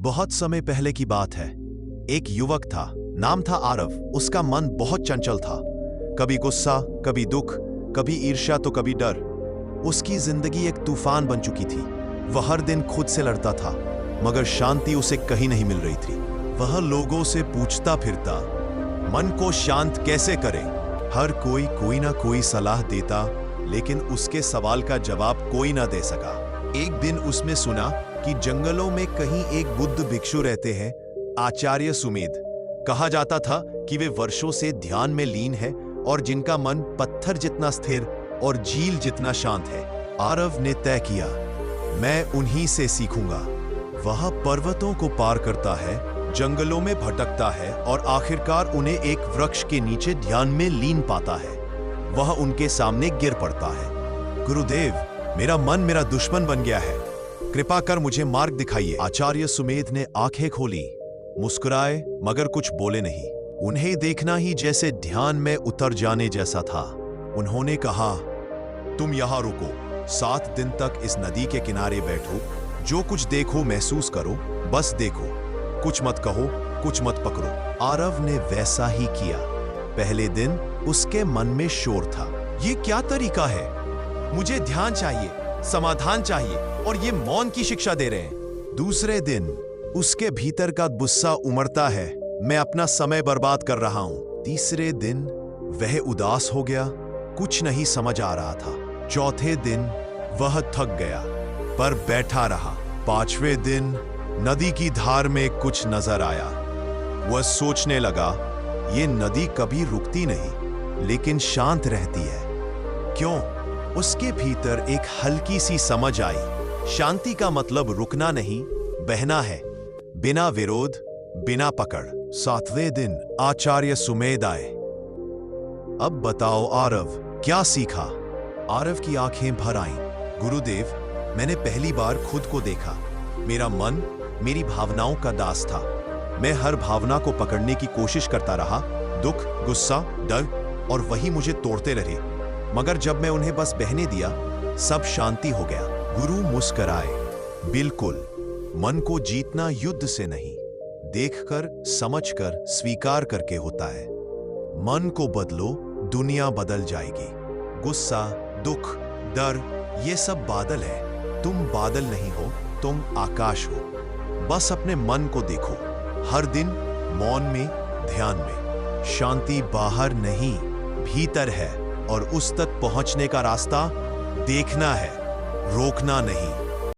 बहुत समय पहले की बात है। एक युवक था, नाम था आरव। उसका मन बहुत चंचल था, कभी गुस्सा, कभी दुख, कभी ईर्ष्या तो कभी डर। उसकी जिंदगी एक तूफान बन चुकी थी। वह हर दिन खुद से लड़ता था, मगर शांति उसे कहीं नहीं मिल रही थी। वह लोगों से पूछता फिरता, मन को शांत कैसे करे। हर कोई ना कोई सलाह देता, लेकिन उसके सवाल का जवाब कोई ना दे सका। एक दिन उसने सुना कि जंगलों में कहीं एक बुद्ध भिक्षु रहते हैं, आचार्य सुमेध। कहा जाता था कि वे वर्षों से ध्यान में लीन है और जिनका मन पत्थर जितना स्थिर और झील जितना शांत है। आरव ने तय किया, मैं उन्हीं से सीखूंगा। वह पर्वतों को पार करता है, जंगलों में भटकता है और आखिरकार उन्हें एक वृक्ष के नीचे ध्यान में लीन पाता है। वह उनके सामने गिर पड़ता है। गुरुदेव, मेरा मन मेरा दुश्मन बन गया है, कृपा कर मुझे मार्ग दिखाइए। आचार्य सुमेध ने आंखें खोली, मुस्कुराए मगर कुछ बोले नहीं। उन्हें देखना ही जैसे ध्यान में उतर जाने जैसा था। उन्होंने कहा, तुम यहां रुको, 7 दिन तक इस नदी के किनारे बैठो, जो कुछ देखो महसूस करो, बस देखो, कुछ मत कहो, कुछ मत पकड़ो। आरव ने वैसा ही किया। पहले दिन उसके मन में शोर था, ये क्या तरीका है, मुझे ध्यान चाहिए, समाधान चाहिए, और ये मौन की शिक्षा दे रहे हैं। दूसरे दिन उसके भीतर का गुस्सा उमड़ता है, मैं अपना समय बर्बाद कर रहा हूं। तीसरे दिन वह उदास हो गया, कुछ नहीं समझ आ रहा था। चौथे दिन वह थक गया पर बैठा रहा। 5वें दिन नदी की धार में कुछ नजर आया। वह सोचने लगा, ये नदी कभी रुकती नहीं, लेकिन शांत रहती है। क्यों? उसके भीतर एक हल्की सी समझ आई, शांति का मतलब रुकना नहीं, बहना है, बिना विरोध, बिना पकड़। 7वें दिन आचार्य सुमेध आए। अब बताओ आरव, क्या सीखा? आरव की आंखें भर आईं। गुरुदेव, मैंने पहली बार खुद को देखा। मेरा मन मेरी भावनाओं का दास था। मैं हर भावना को पकड़ने की कोशिश करता रहा, दुख, गुस्सा, डर, और वही मुझे तोड़ते रहे। मगर जब मैं उन्हें बस बहने दिया, सब शांति हो गया। गुरु मुस्कुराए, बिल्कुल, मन को जीतना युद्ध से नहीं, देखकर, समझकर, स्वीकार करके होता है। मन को बदलो, दुनिया बदल जाएगी। गुस्सा, दुख, डर, ये सब बादल है। तुम बादल नहीं हो, तुम आकाश हो। बस अपने मन को देखो, हर दिन मौन में, ध्यान में। शांति बाहर नहीं, भीतर है, और उस तक पहुंचने का रास्ता देखना है, रोकना नहीं।